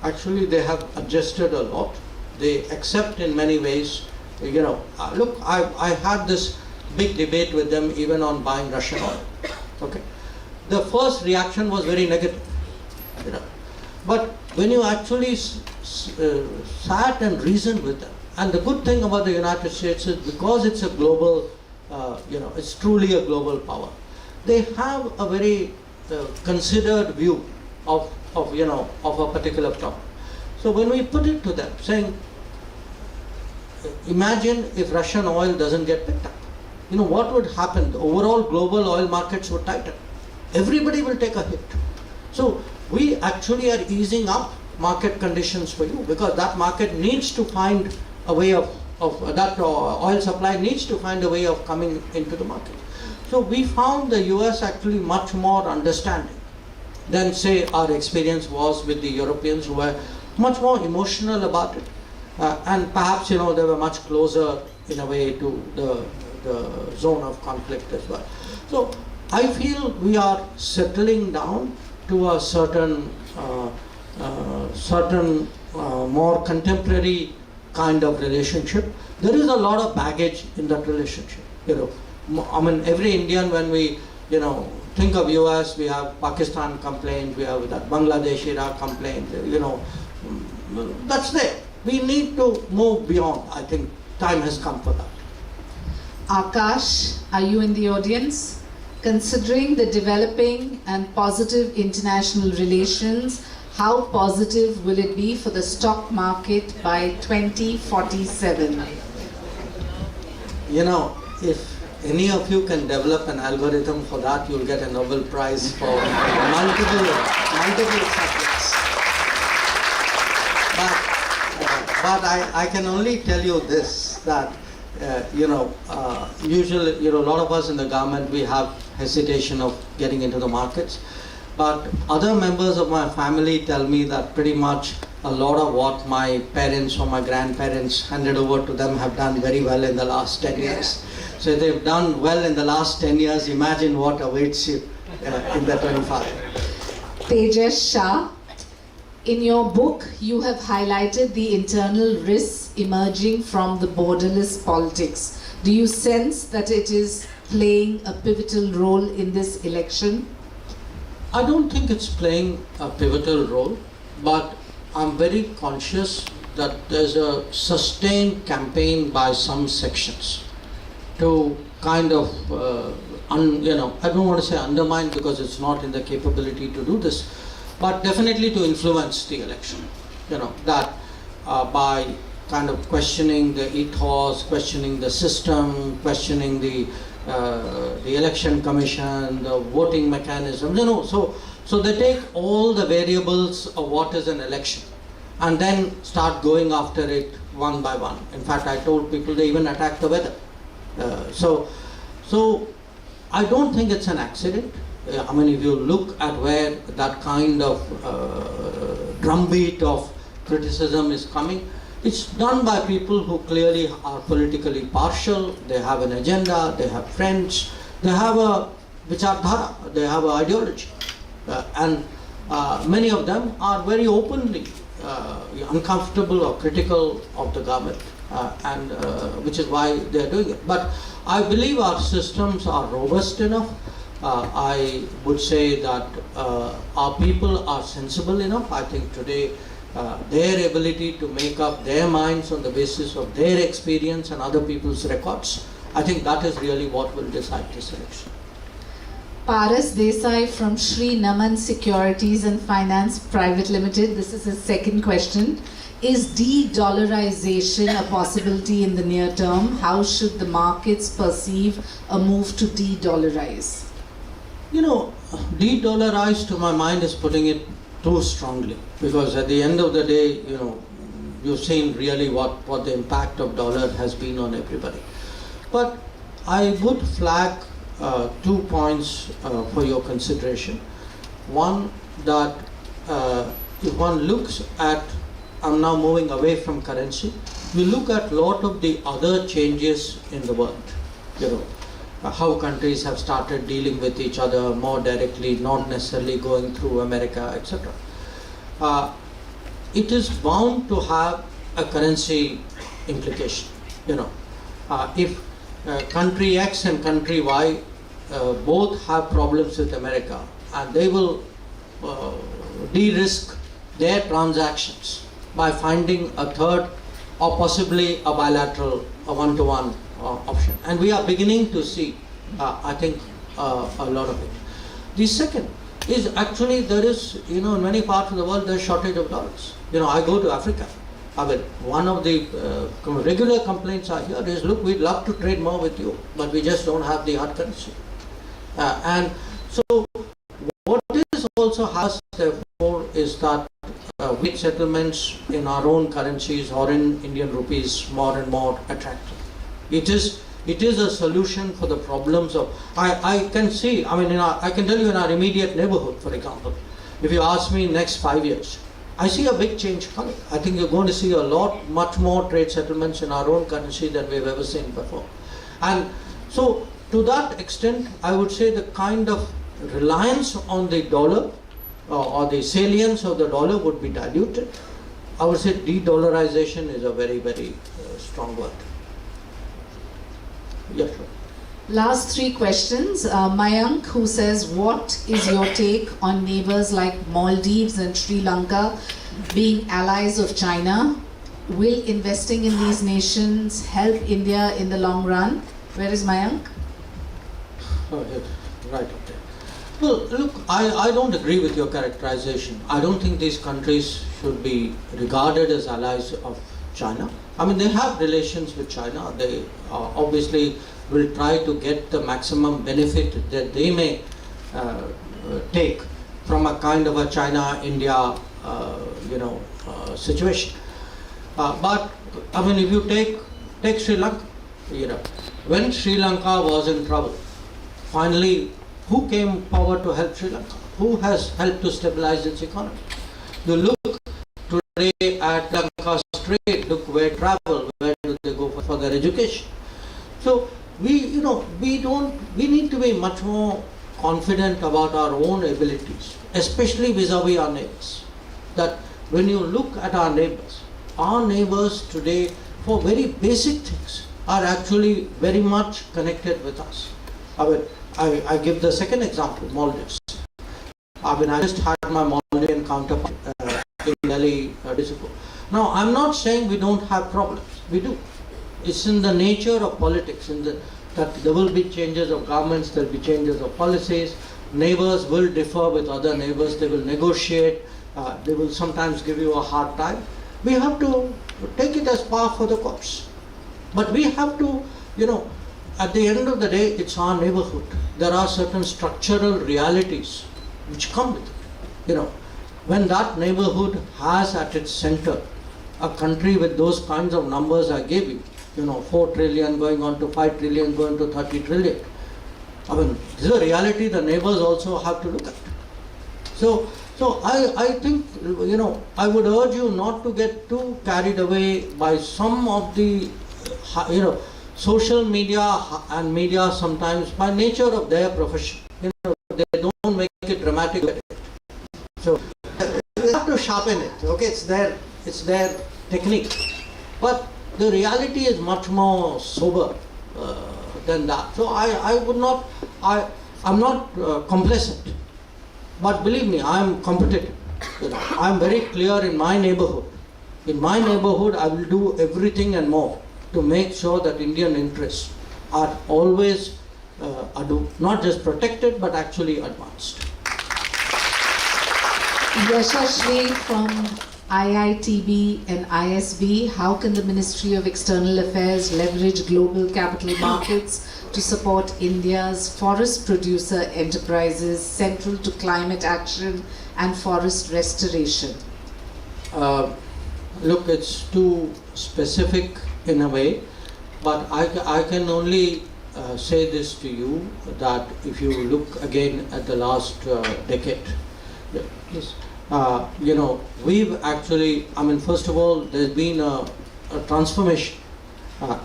actually they have adjusted a lot. They accept in many ways, look, I had this big debate with them even on buying Russian oil. Okay. The first reaction was very negative. But when you actually sat and reasoned with them, and the good thing about the United States is, because it's a global, it's truly a global power, they have a very considered view of a particular problem. So when we put it to them, saying, imagine if Russian oil doesn't get picked up, what would happen? The overall global oil markets would tighten. Everybody will take a hit. So we actually are easing up market conditions for you, because that market needs to find a way of that oil supply needs to find a way of coming into the market. So we found the US actually much more understanding than, say, our experience was with the Europeans, who were much more emotional about it. And perhaps, they were much closer in a way to the zone of conflict as well. So I feel we are settling down to a certain more contemporary kind of relationship. There is a lot of baggage in that relationship. Every Indian, when we, think of US, we have Pakistan complaint, we have that Bangladesh Iraq complaint, that's there. We need to move beyond. I think time has come for that. Akash, are you in the audience? Considering the developing and positive international relations, how positive will it be for the stock market by 2047? If any of you can develop an algorithm for that, you'll get a Nobel Prize for multiple subjects. But I can only tell you this, that usually, a lot of us in the government, we have hesitation of getting into the markets. But other members of my family tell me that pretty much a lot of what my parents or my grandparents handed over to them have done very well in the last 10 years. So if they've done well in the last 10 years, imagine what awaits you in the 25. Tejas Shah, in your book, you have highlighted the internal risks emerging from the borderless politics. Do you sense that it is playing a pivotal role in this election? I don't think it's playing a pivotal role, but I'm very conscious that there's a sustained campaign by some sections to kind of, I don't want to say undermine because it's not in the capability to do this, but definitely to influence the election. That by kind of questioning the ethos, questioning the system, questioning the election commission, the voting mechanism, so they take all the variables of what is an election and then start going after it one by one. In fact, I told people they even attack the weather. So I don't think it's an accident. If you look at where that kind of drumbeat of criticism is coming, it's done by people who clearly are politically partial, they have an agenda, they have friends, they have a vichardhara, they have an ideology. And many of them are very openly uncomfortable or critical of the government, and which is why they are doing it. But I believe our systems are robust enough. I would say that our people are sensible enough. I think today their ability to make up their minds on the basis of their experience and other people's records, I think that is really what will decide this election. Paras Desai from Shri Securities and Finance Private Limited. This is his second question. Is de-dollarization a possibility in the near term? How should the markets perceive a move to de-dollarize? De-dollarize to my mind is putting it too strongly, because at the end of the day, you've seen really what the impact of dollar has been on everybody. But I would flag 2 points for your consideration. One, that if one looks at, I'm now moving away from currency, we look at a lot of the other changes in the world. How countries have started dealing with each other more directly, not necessarily going through America, etc. It is bound to have a currency implication. If country X and country Y both have problems with America, and they will de-risk their transactions by finding a third or possibly a bilateral, a one-to-one option. And we are beginning to see, I think, a lot of it. The second is actually there is, in many parts of the world, there's shortage of dollars. I go to Africa. One of the regular complaints I hear is, look, we'd love to trade more with you, but we just don't have the hard currency. And so what is also has, therefore, is that we settlements in our own currencies or in Indian rupees more and more attractive. It is a solution for the problems of, I can see, I can tell you in our immediate neighborhood, for example, if you ask me next 5 years, I see a big change coming. I think you're going to see much more trade settlements in our own currency than we've ever seen before. And so to that extent, I would say the kind of reliance on the dollar or the salience of the dollar would be diluted. I would say de-dollarization is a very, very strong word. Yes, sir. Last three questions. Mayank, who says, what is your take on neighbors like Maldives and Sri Lanka being allies of China? Will investing in these nations help India in the long run? Where is Mayank? Oh, yes, right up there. Well, look, I don't agree with your characterization. I don't think these countries should be regarded as allies of China. I mean, they have relations with China. They obviously will try to get the maximum benefit that they may take from a kind of a China-India, situation. But I mean, if you take Sri Lanka, when Sri Lanka was in trouble, finally, who came forward to help Sri Lanka? Who has helped to stabilize its economy? You look today at Lanka's trade, look where travel, where do they go for their education? So we need to be much more confident about our own abilities, especially vis-a-vis our neighbors. That when you look at our neighbors today, for very basic things, are actually very much connected with us. I give the second example, Maldives. I just had my Maldivian counterpart in Delhi days ago. Now, I'm not saying we don't have problems. We do. It's in the nature of politics, that there will be changes of governments, there will be changes of policies. Neighbors will differ with other neighbors. They will negotiate. They will sometimes give you a hard time. We have to take it as par for the course. But we have to, at the end of the day, it's our neighborhood. There are certain structural realities which come with it. When that neighborhood has at its center a country with those kinds of numbers I gave you, 4 trillion going on to 5 trillion, going to 30 trillion. I mean, this is a reality the neighbors also have to look at. So I think, I would urge you not to get too carried away by some of the, social media and media sometimes, by nature of their profession, they don't make it dramatic. So you have to sharpen it. Okay, it's their technique, but the reality is much more sober than that. So I'm not complacent, but believe me, I am competitive. I am very clear in my neighborhood. In my neighborhood, I will do everything and more to make sure that Indian interests are always not just protected but actually advanced. Shri from IITB and ISB, how can the Ministry of External Affairs leverage global capital markets to support India's forest producer enterprises central to climate action and forest restoration? Look, it's too specific in a way, but I can only say this to you, that if you look again at the last decade, yes, we've actually, first of all, there's been a transformation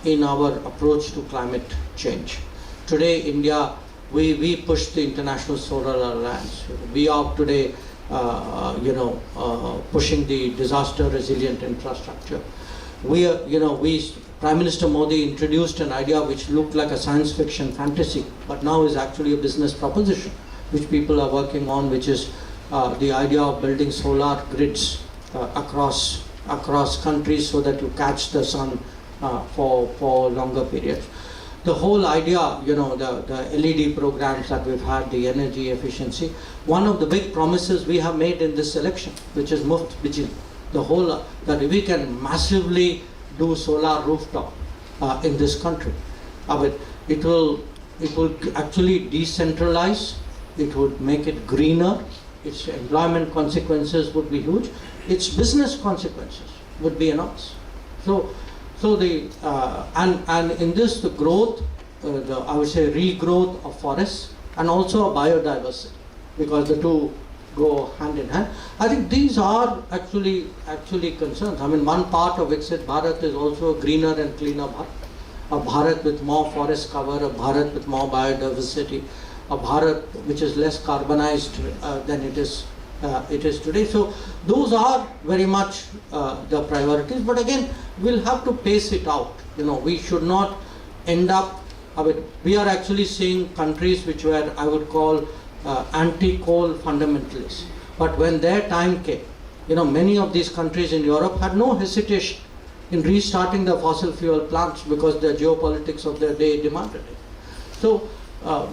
in our approach to climate change. Today, India, we push the International Solar Alliance. We are today, pushing the disaster resilient infrastructure. Prime Minister Modi introduced an idea which looked like a science fiction fantasy, but now is actually a business proposition, which people are working on, which is the idea of building solar grids across countries so that you catch the sun for longer periods. The whole idea, the LED programs that we've had, the energy efficiency, one of the big promises we have made in this election, which is Muft Bijli, the whole, that we can massively do solar rooftop in this country. It will actually decentralize, it would make it greener, its employment consequences would be huge, its business consequences would be enormous. So the and in this, the growth, I would say regrowth of forests and also biodiversity, because the two go hand in hand. I think these are actually concerns. One part of Viksit Bharat is also a greener and cleaner Bharat, a Bharat with more forest cover, a Bharat with more biodiversity, a Bharat which is less carbonized than it is today. So those are very much the priorities. But again, we'll have to pace it out. We should not end up I mean, we are actually seeing countries which were, I would call, anti-coal fundamentalists. But when their time came, many of these countries in Europe had no hesitation in restarting the fossil fuel plants because the geopolitics of their day demanded it. So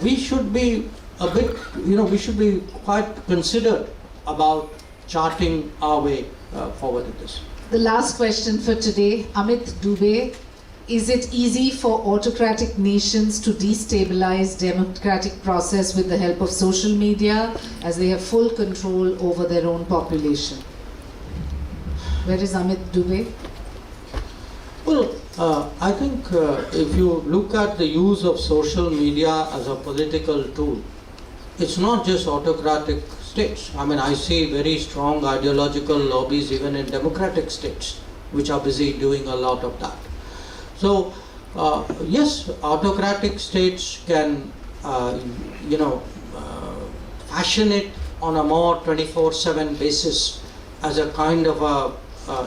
we should be a bit, we should be quite considered about charting our way forward in this. The last question for today, Amit Dubey. Is it easy for autocratic nations to destabilize democratic process with the help of social media as they have full control over their own population? Where is Amit Dubey? Well, I think if you look at the use of social media as a political tool, it's not just autocratic states. I mean, I see very strong ideological lobbies even in democratic states which are busy doing a lot of that. So, yes, autocratic states can, fashion it on a more 24/7 basis as a kind of a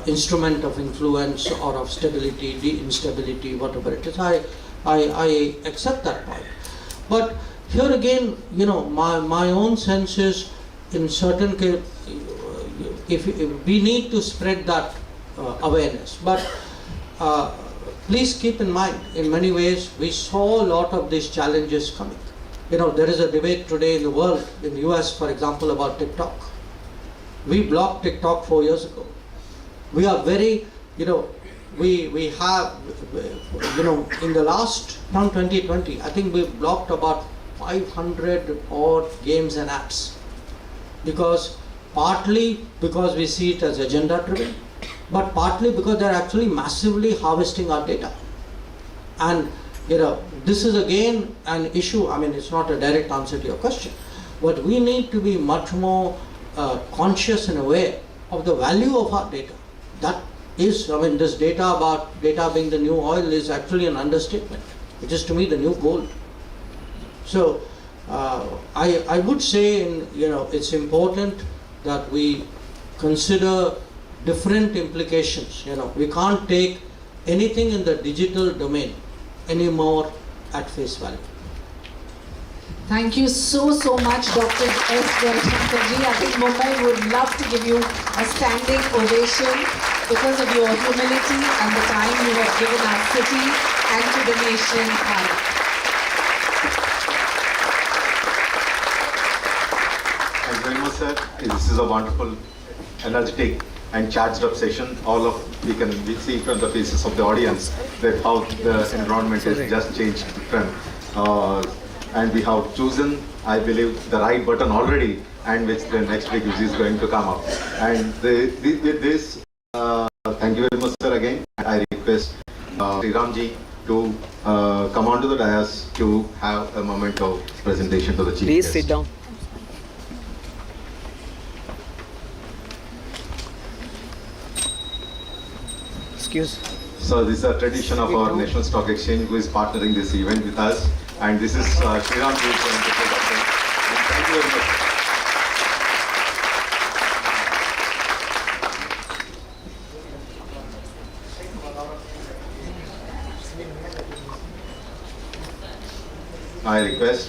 instrument of influence or of stability, instability, whatever it is. I accept that point. But here again, my own sense is, in certain cases, if we need to spread that awareness. But please keep in mind, in many ways, we saw a lot of these challenges coming. There is a debate today in the world, in the US, for example, about TikTok. We blocked TikTok 4 years ago. We are very, we have, in the last, from 2020, I think we blocked about 500 odd games and apps. Partly because we see it as agenda driven, but partly because they're actually massively harvesting our data. And this is again an issue. I mean, it's not a direct answer to your question, but we need to be much more conscious and aware of the value of our data. That is, this data about data being the new oil is actually an understatement. It is, to me, the new gold. So I would say, it's important that we consider different implications. We can't take anything in the digital domain anymore at face value. Thank you so much, Dr. S. Jaishankar ji. I think Mumbai would love to give you a standing ovation because of your humility and the time you have given our city and to the nation. Thank you very much, sir. This is a wonderful, energetic and charged up session. We can see from the faces of the audience that how the environment has just changed and we have chosen, I believe, the right button already, and which the next week is going to come up. And with this, thank you very much, sir, again. I request Shri Ramji to come onto the dais to have a moment of presentation to the chief Please guest. sit down. Excuse. So this is a tradition of our National Stock Exchange, who is partnering this event with us, and this is Shri Ram who is going to present. Thank you very much. I request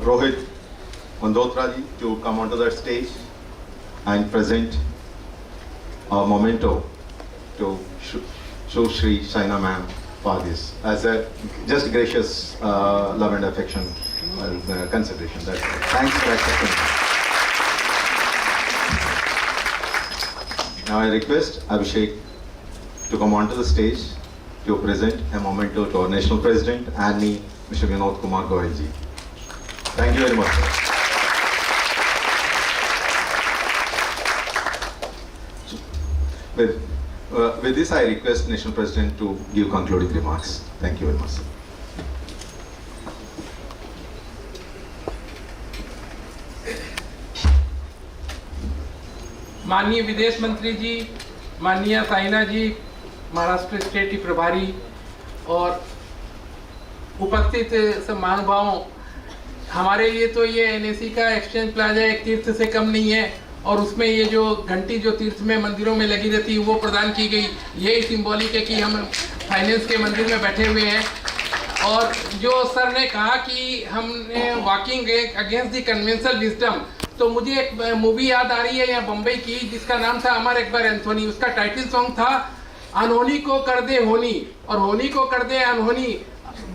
Rohit Mandotra ji to come onto the stage and present a memento to Shri Shaina ma'am for this as a just gracious love and affection consideration. Thanks for accepting. Now I request Abhishek to come onto the stage to present a memento to our National President, ANMI, Mr. Vinod Kumar Goyal ji. Thank you very much, sir. With this, I request National President to give concluding remarks. Thank you very much, sir. माननीय विदेश मंत्री जी, माननीय साइना जी, Maharashtra state की प्रभारी और उपस्थित सब महानुभावों, हमारे लिए तो ये एनएसी का एक्सचेंज प्लाजा एक तीर्थ से कम नहीं है, और उसमें ये जो घंटी जो तीर्थ में मंदिरों में लगी रहती है वो प्रदान की गई। यही सिंबॉलिक है कि हम फाइनेंस के मंदिर में बैठे हुए हैं। और जो सर ने कहा कि हमने walking against the conventional wisdom, तो मुझे एक मूवी याद आ रही है यहाँ बम्बई की, जिसका नाम था अमर अकबर एंथोनी। उसका टाइटल सॉन्ग था अनहोनी को कर दे होनी और होनी को कर दे अनहोनी,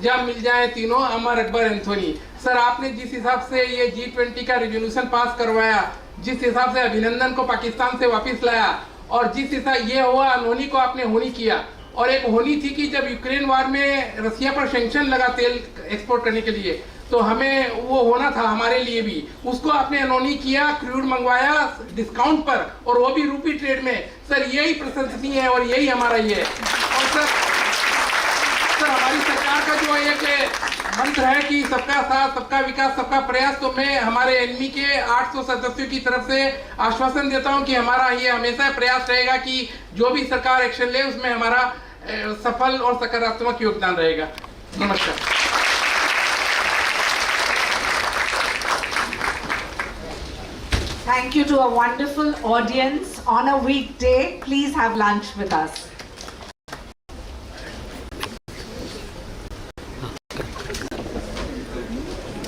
जब मिल जाए तीनों अमर अकबर एंथोनी। सर, आपने जिस हिसाब से ये G20 का रेजोल्यूशन पास करवाया, जिस हिसाब से अभिनंदन को पाकिस्तान से वापस लाया, और जिस हिसाब ये हुआ अनहोनी को आपने होनी किया, और एक होनी थी कि जब यूक्रेन वार में रसिया पर सैंक्शन लगा तेल एक्सपोर्ट करने के लिए, तो हमें वो होना था हमारे लिए भी, उसको आपने अनहोनी किया, क्रूड मंगवाया डिस्काउंट पर, और वो भी रूपी ट्रेड में। सर, यही प्रशंसनीय है और यही हमारा ये है। और सर हमारी सरकार का जो एक मंत्र है कि सबका साथ, सबका विकास, सबका प्रयास, तो मैं हमारे एनमी के 800 सदस्यों की तरफ से आश्वासन देता हूं कि हमारा ये हमेशा प्रयास रहेगा कि जो भी सरकार एक्शन ले उसमें हमारा सफल और सकारात्मक योगदान रहेगा। नमस्कार। Thank you to a wonderful audience on a weekday. Please have lunch with us.